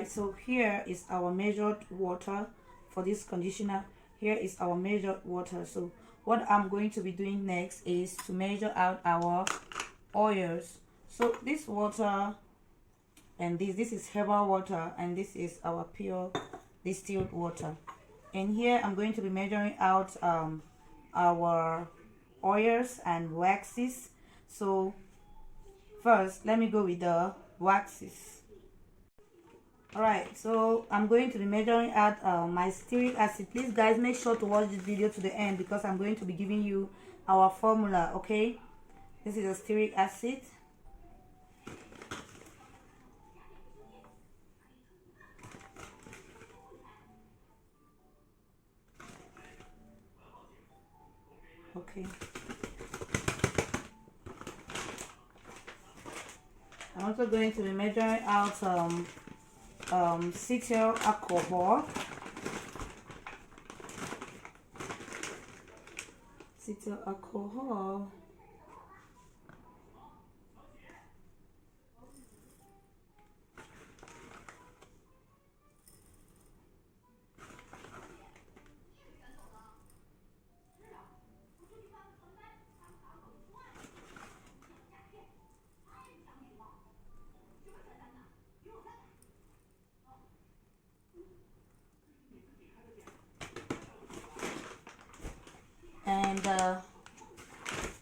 guys, so here is our measured water for this conditioner. Here is our measured water. So what I'm going to be doing next is to measure out our oils. So this water and this is herbal water, and this is our pure distilled water. And here I'm going to be measuring out our oils and waxes. So first let me go with the waxes. All right, so I'm going to be measuring out my stearic acid. Please guys, make sure to watch this video to the end because I'm going to be giving you our formula. Okay, this is a stearic acid. Okay, I'm also going to be measuring out cetyl alcohol. Cetyl alcohol. And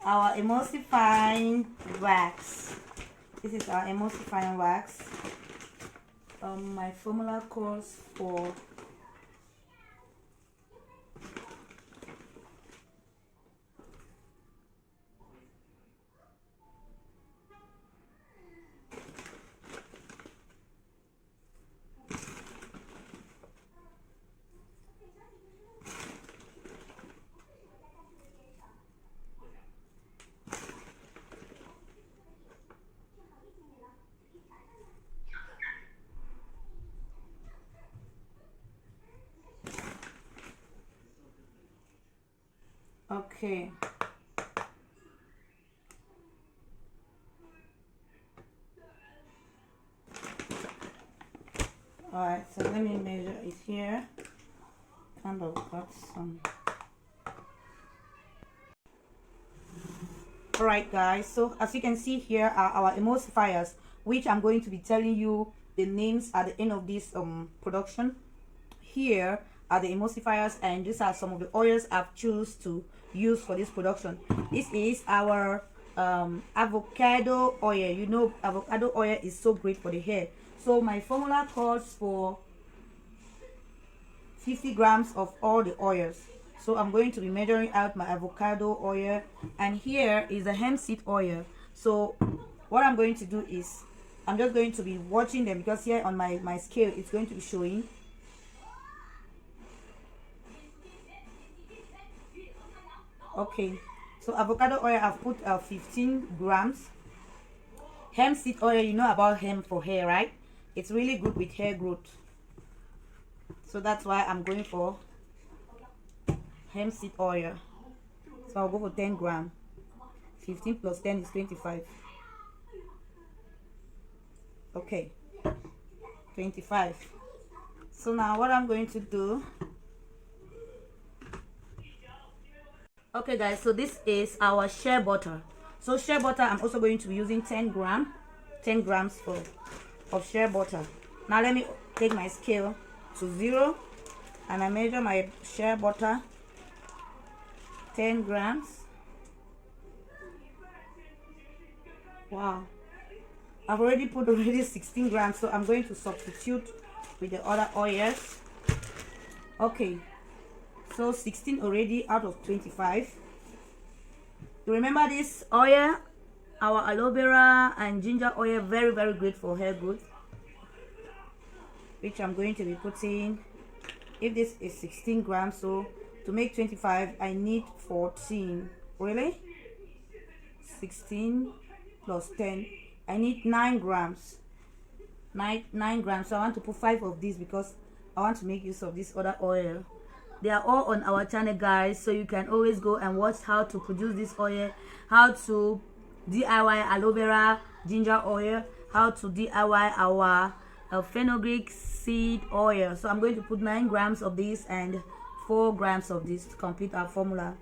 our emulsifying wax. This is our emulsifying wax. My formula calls for okay. Alright, so let me measure it here. Kind of got some. Alright guys, so as you can see here are our emulsifiers, which I'm going to be telling you the names at the end of this production. Here are the emulsifiers, and these are some of the oils I've chosen to use for this production. This is our avocado oil. You know, avocado oil is so great for the hair. So my formula calls for 50 grams of all the oils. So I'm going to be measuring out my avocado oil, and here is the hemp seed oil. So what I'm going to do is I'm just going to be watching them, because here on my scale it's going to be showing. Okay, so avocado oil I've put 15 grams. Hemp seed oil, you know about hemp for hair, right? It's really good with hair growth, so that's why I'm going for hemp seed oil. So I'll go for 10 grams. 15 plus 10 is 25. Okay, 25. So now what I'm going to do, okay guys, so this is our shea butter. So shea butter, I'm also going to be using 10 grams of shea butter. Now let me take my scale to 0 and I measure my shea butter. 10 grams. Wow, I've already put 16 grams, so I'm going to substitute with the other oils. Okay, so 16 already out of 25. Remember this oil, our aloe vera and ginger oil, very great for hair growth, which I'm going to be putting. If this is 16 grams, so to make 25 I need 14. Really? 16 plus 10, I need 9 grams. 9 grams. So I want to put 5 of these because I want to make use of this other oil. They are all on our channel guys, so you can always go and watch how to produce this oil, how to DIY aloe vera ginger oil, how to DIY our of fenugreek seed oil. So I'm going to put 9 grams of this and 4 grams of this to complete our formula.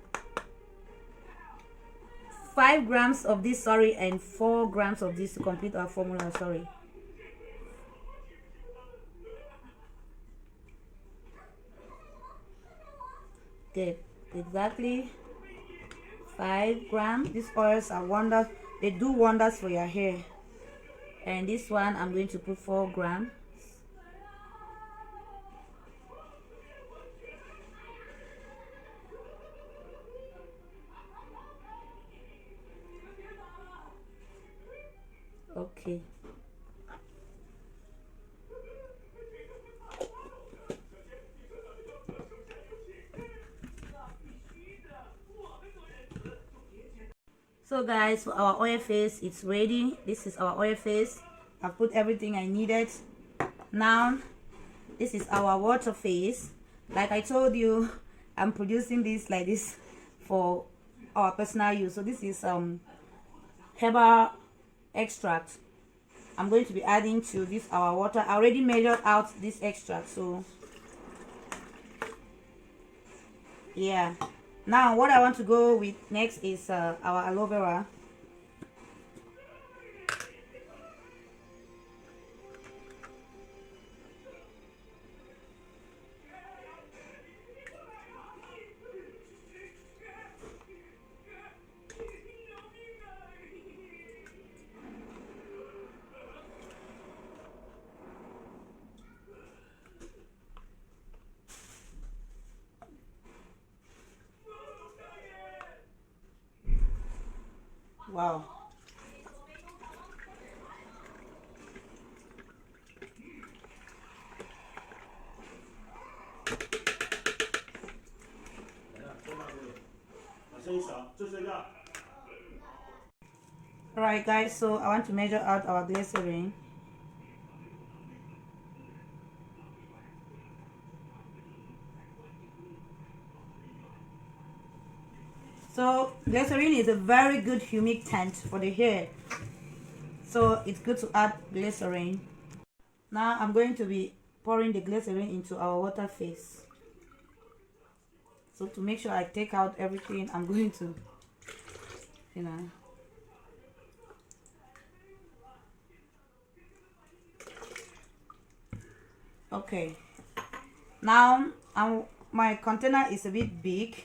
5 grams of this, sorry, and 4 grams of this to complete our formula, sorry. Okay, exactly 5 grams. These oils are wonders. They do wonders for your hair. And this one I'm going to put 4 grams. Okay. So guys, for our oil face, it's ready. This is our oil face. I've put everything I needed. Now this is our water face. Like I told you, I'm producing this like this for our personal use. So this is herbal extract. I'm going to be adding to this our water. I already measured out this extract, so yeah. Now what I want to go with next is our aloe vera. Wow. Alright guys, so I want to measure out our glycerin. So glycerin is a very good humectant for the hair, so it's good to add glycerin. Now I'm going to be pouring the glycerin into our water face. So to make sure I take out everything, I'm going to, you know, okay. Now my container is a bit big,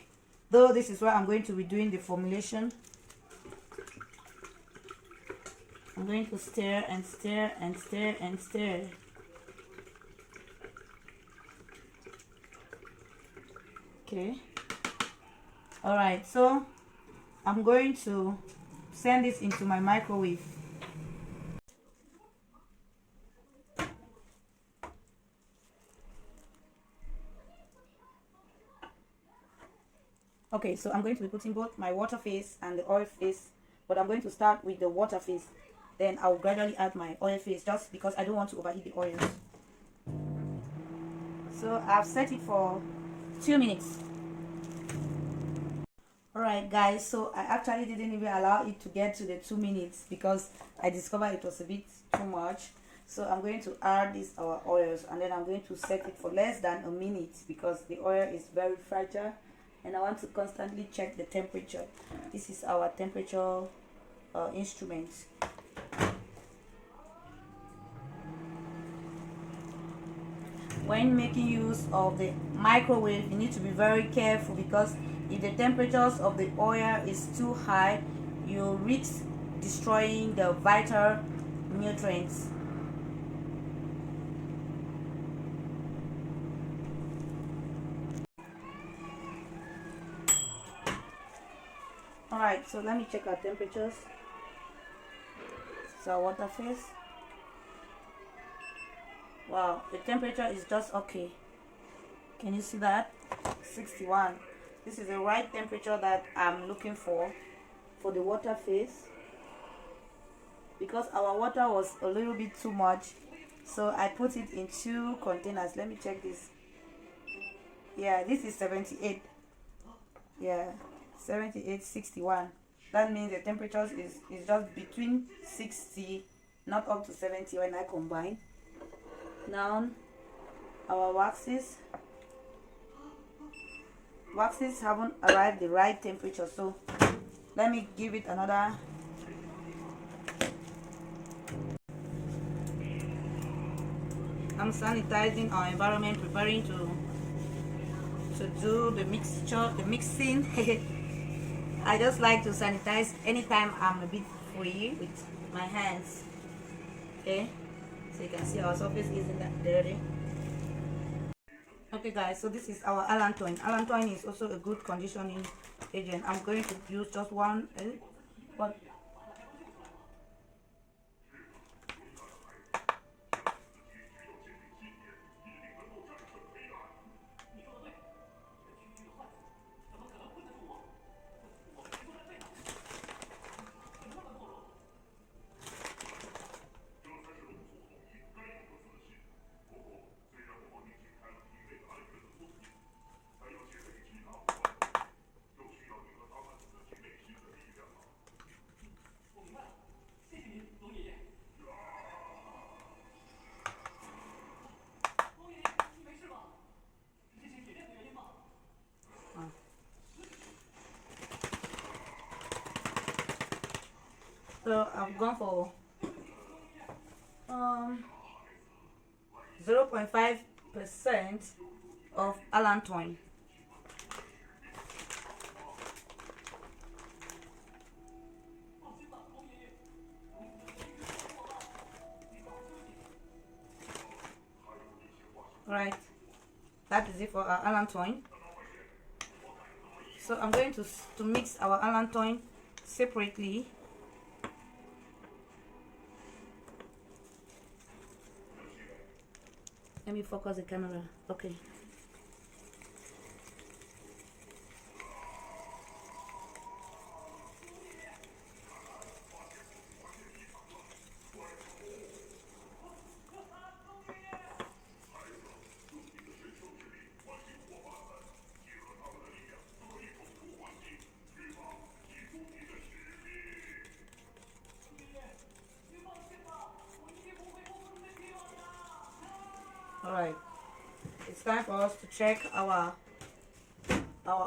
though this is where I'm going to be doing the formulation. I'm going to stir and stir and stir and stir. Okay. Alright, so I'm going to send this into my microwave. Okay, so I'm going to be putting both my water face and the oil face, but I'm going to start with the water face. Then I'll gradually add my oil face, just because I don't want to overheat the oils. So I've set it for 2 minutes. Alright guys, so I actually didn't even allow it to get to the 2 minutes because I discovered it was a bit too much. So I'm going to add our oils, and then I'm going to set it for less than a minute because the oil is very fragile and I want to constantly check the temperature. This is our temperature instrument. When making use of the microwave, you need to be very careful, because if the temperatures of the oil is too high, you risk destroying the vital nutrients. Alright, so let me check our temperatures. So water phase. Wow, the temperature is just okay. Can you see that? 61. This is the right temperature that I'm looking for the water phase, because our water was a little bit too much, so I put it in 2 containers. Let me check this. Yeah, this is 78. Yeah, 78, 61. That means the temperature is just between 60, not up to 70 when I combine. Now our waxes haven't arrived the right temperature, so let me give it another. I'm sanitizing our environment, preparing to do the mixing. I just like to sanitize anytime I'm a bit free with my hands. Okay, so you can see our surface isn't that dirty. Okay guys, so this is our allantoin. Allantoin is also a good conditioning agent. I'm going to use just one. So I've gone for 0.5% of allantoin. Right, that is it for our allantoin. So I'm going to mix our allantoin separately. Let me focus the camera. Okay. All right. It's time for us to check our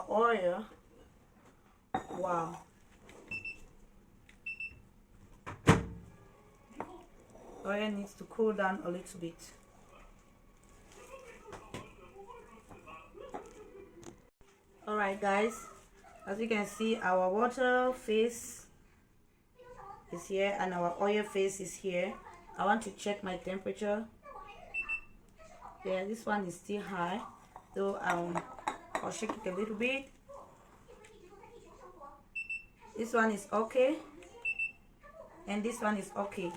oil. Wow. Oil needs to cool down a little bit. Alright guys, as you can see, our water phase is here and our oil phase is here. I want to check my temperature. Yeah, this one is still high, so I'll shake it a little bit. This one is okay, and this one is okay.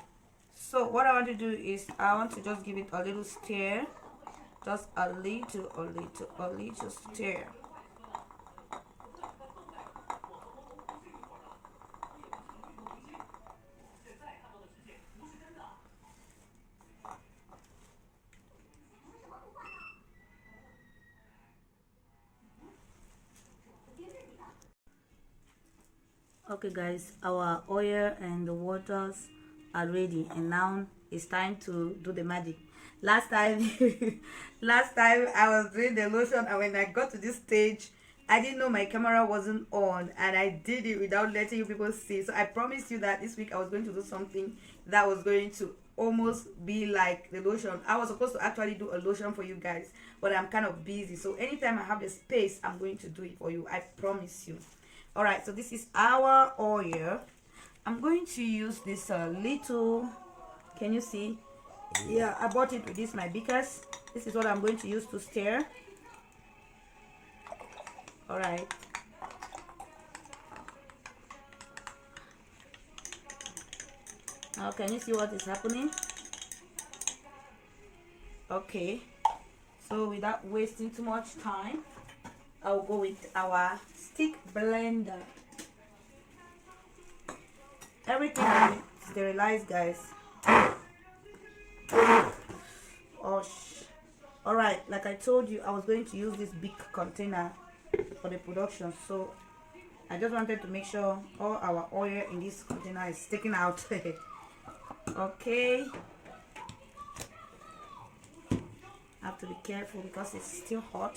So what I want to do is I want to just give it a little stir, just a little stir. Okay guys, our oil and the waters are ready, and now it's time to do the magic. Last time I was doing the lotion, and when I got to this stage, I didn't know my camera wasn't on, and I did it without letting you people see. So I promised you that this week I was going to do something that was going to almost be like the lotion. I was supposed to actually do a lotion for you guys, but I'm kind of busy, so anytime I have the space, I'm going to do it for you. I promise you. All right, so this is our oil. I'm going to use this little, can you see? Yeah, I bought it with this my beakers. This is what I'm going to use to stir. All right. Now can you see what is happening? Okay, so without wasting too much time, I'll go with our stick blender. Everything is sterilized, guys. All right, like I told you, I was going to use this big container for the production, so I just wanted to make sure all our oil in this container is taken out. Okay, Have to be careful because it's still hot.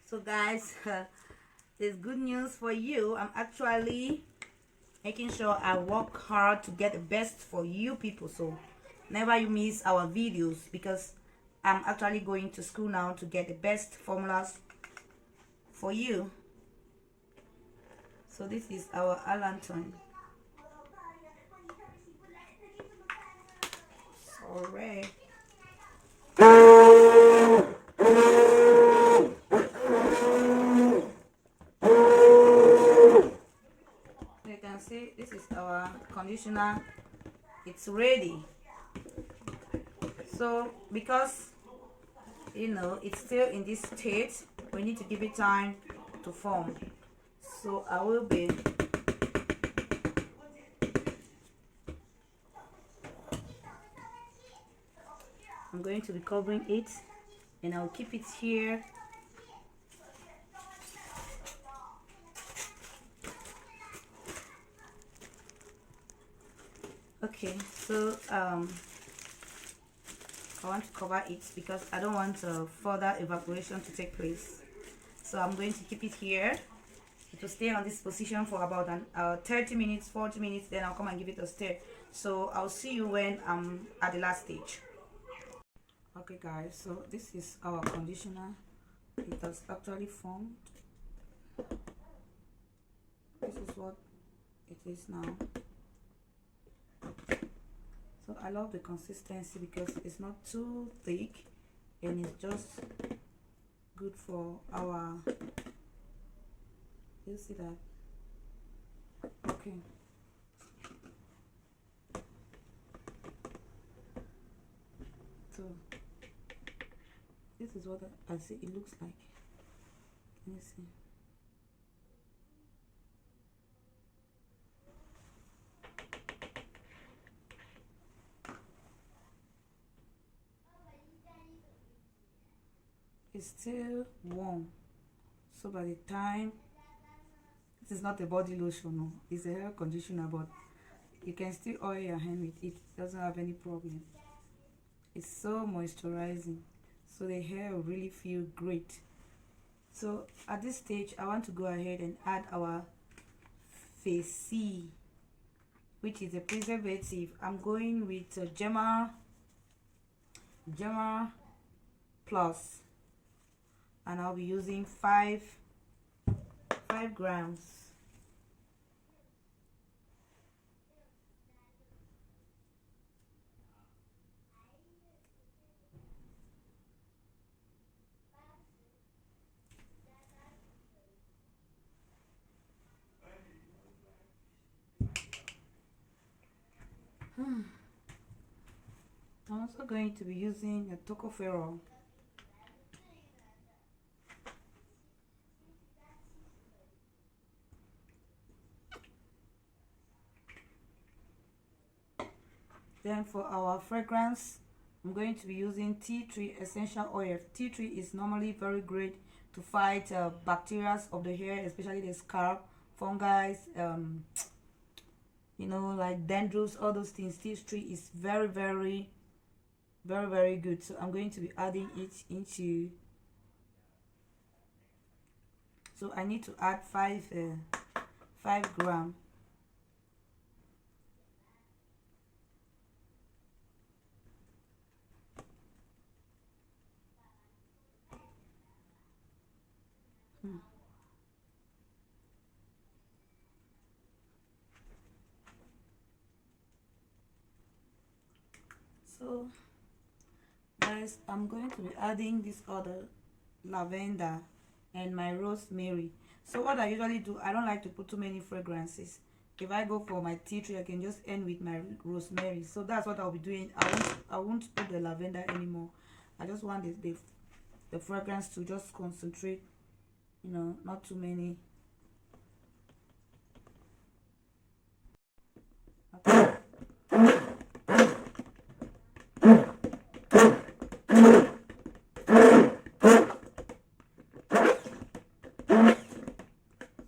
So guys, there's good news for you. I'm actually making sure I work hard to get the best for you people, so never you miss our videos, because I'm actually going to school now to get the best formulas for you. So this is our lantern. Sorry. You can see this is our conditioner. It's ready. So because it's still in this state, we need to give it time to form. So I'm going to be covering it, and I'll keep it here. Okay, so I want to cover it because I don't want further evaporation to take place. So I'm going to keep it here. It will stay on this position for about 30 minutes, 40 minutes, then I'll come and give it a stir. So I'll see you when I'm at the last stage. Okay guys, so this is our conditioner. It has actually formed. This is what it is now. So I love the consistency because it's not too thick and it's just good for our, you see that? Okay. So this is what I see it looks like. Let me see. It's still warm, so by the time, this is not a body lotion, no, it's a hair conditioner, but you can still oil your hand with it. It doesn't have any problem. It's so moisturizing, so the hair will really feel great. So at this stage I want to go ahead and add our face C, which is a preservative. I'm going with Gemma Plus, and I'll be using 5 grams. I'm also going to be using a tocopherol. Then for our fragrance, I'm going to be using tea tree essential oil. Tea tree is normally very great to fight bacteria of the hair, especially the scalp, fungi, like dandruffs, all those things. Tea tree is very, very, very, very good. So I'm going to be adding it into. So I need to add 5 grams. So guys, I'm going to be adding this other lavender and my rosemary. So what I usually do, I don't like to put too many fragrances. If I go for my tea tree, I can just end with my rosemary. So that's what I'll be doing. I won't put the lavender anymore. I just want the fragrance to just concentrate, you know, not too many. Okay.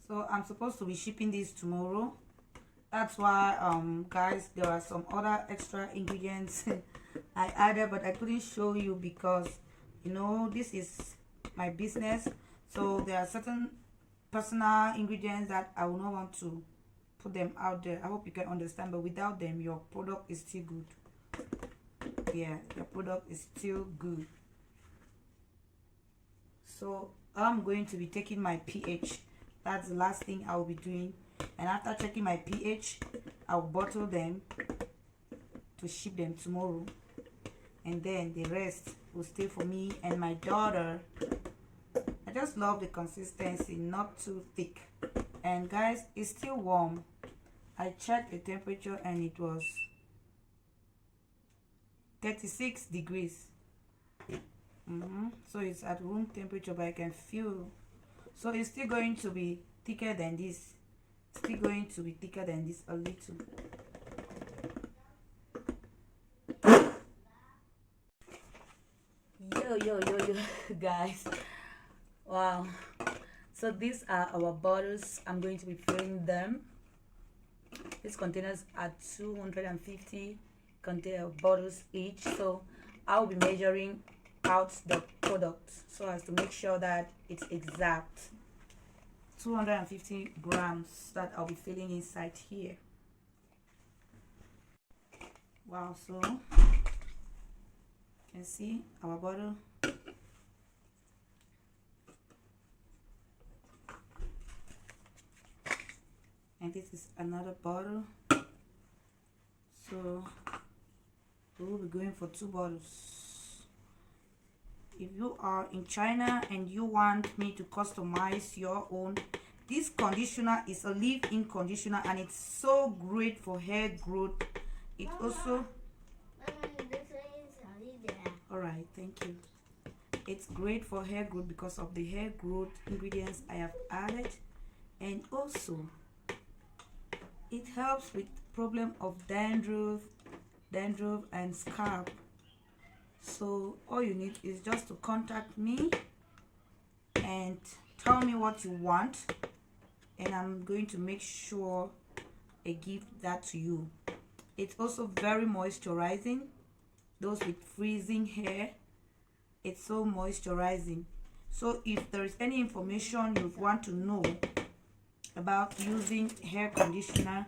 So I'm supposed to be shipping this tomorrow. That's why guys, there are some other extra ingredients I added, but I couldn't show you because, you know, this is my business. So there are certain personal ingredients that I will not want to put them out there. I hope you can understand, but without them your product is still good. Yeah, your product is still good. So I'm going to be taking my pH. That's the last thing I'll be doing, and after checking my pH, I'll bottle them to ship them tomorrow, and then the rest will stay for me and my daughter. I just love the consistency, not too thick. And guys, it's still warm. I checked the temperature and it was 36 degrees. So it's at room temperature, but I can feel. So it's still going to be thicker than this. Still going to be thicker than this a little. Yo, guys. Wow. So these are our bottles. I'm going to be filling them. These containers are 250 container bottles each. So I'll be measuring out the product so as to make sure that it's exact. 250 grams that I'll be filling inside here. Wow, so you can see our bottle. And this is another bottle. So we will be going for 2 bottles. If you are in China and you want me to customize your own, this conditioner is a leave-in conditioner and it's so great for hair growth. It also, all right, thank you. It's great for hair growth because of the hair growth ingredients I have added, and also it helps with problem of dandruff and scalp. So all you need is just to contact me and tell me what you want, and I'm going to make sure I give that to you. It's also very moisturizing. Those with freezing hair, it's so moisturizing. So if there is any information you want to know about using hair conditioner,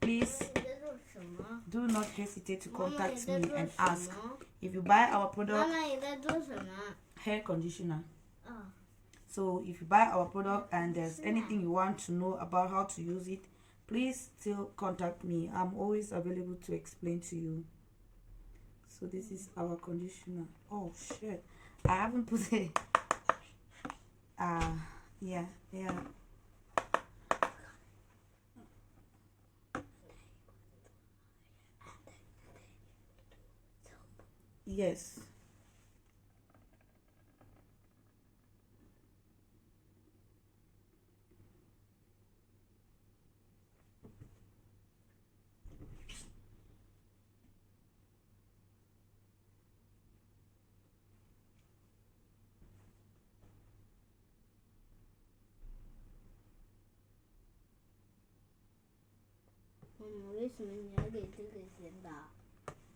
please do not hesitate to contact me and ask. If you buy our product, hair conditioner. So if you buy our product and there's anything you want to know about how to use it, please still contact me. I'm always available to explain to you. So this is our conditioner. Oh shit, I haven't put it. Yeah. Yes.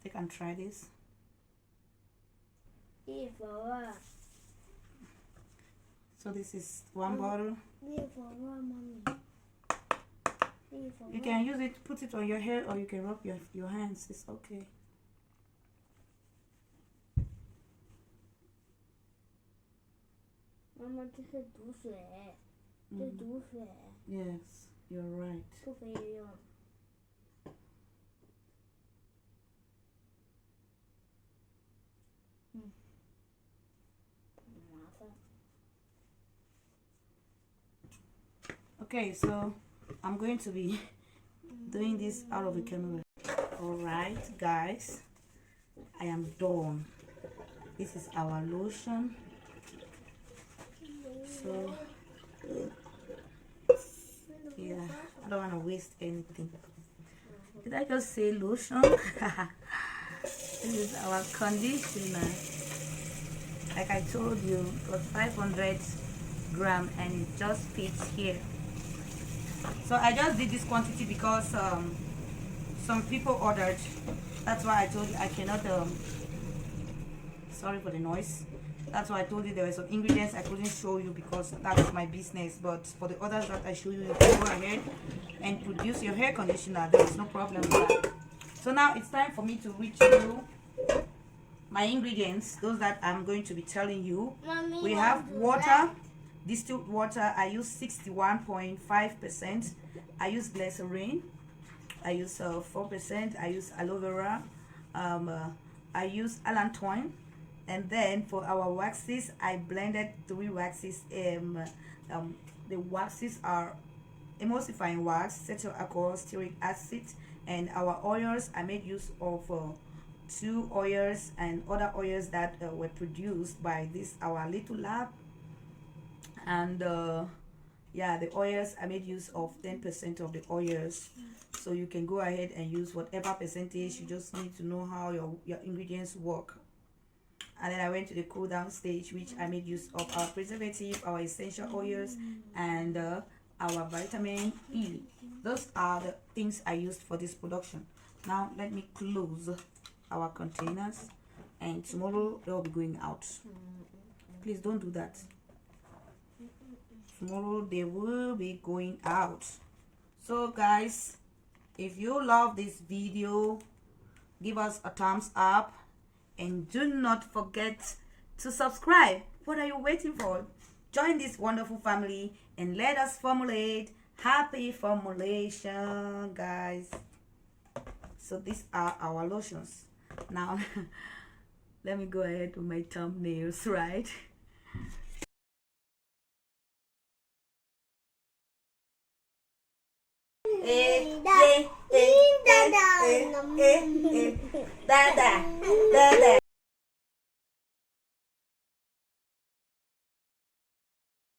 They can try this. So this is 1 bottle. You can use it, put it on your hair, or you can rub your hands. It's okay. Yes, you're right. Okay, so I'm going to be doing this out of the camera. All right, guys, I am done. This is our lotion. So yeah, I don't want to waste anything. Did I just say lotion? This is our conditioner. Like I told you, it was 500 gram and it just fits here. So I just did this quantity because some people ordered. That's why I told you I cannot sorry for the noise. That's why I told you there were some ingredients I couldn't show you because that's my business. But for the others that I show you, you can go ahead and produce your hair conditioner. There is no problem with that. So now it's time for me to read you my ingredients, those that I'm going to be telling you. Mommy, we have water, distilled water. I use 61.5%. I use glycerin. I use 4%. I use aloe vera. I use allantoin. And then for our waxes, I blended 3 waxes. The waxes are emulsifying wax, cetyl alcohol, stearic acid, and our oils, I made use of 2 oils and other oils that were produced by this our little lab. And yeah, the oils, I made use of 10% of the oils, so you can go ahead and use whatever percentage. You just need to know how your ingredients work. And then I went to the cool down stage, which I made use of our preservative, our essential oils, and our vitamin E. Those are the things I used for this production. Now let me close our containers, and tomorrow they'll be going out. Please don't do that. Tomorrow they will be going out. So guys, if you love this video, give us a thumbs up and do not forget to subscribe. What are you waiting for? Join this wonderful family and let us formulate. Happy formulation, guys. So these are our lotions. Now let me go ahead with my thumbnails, right? Da da da da da.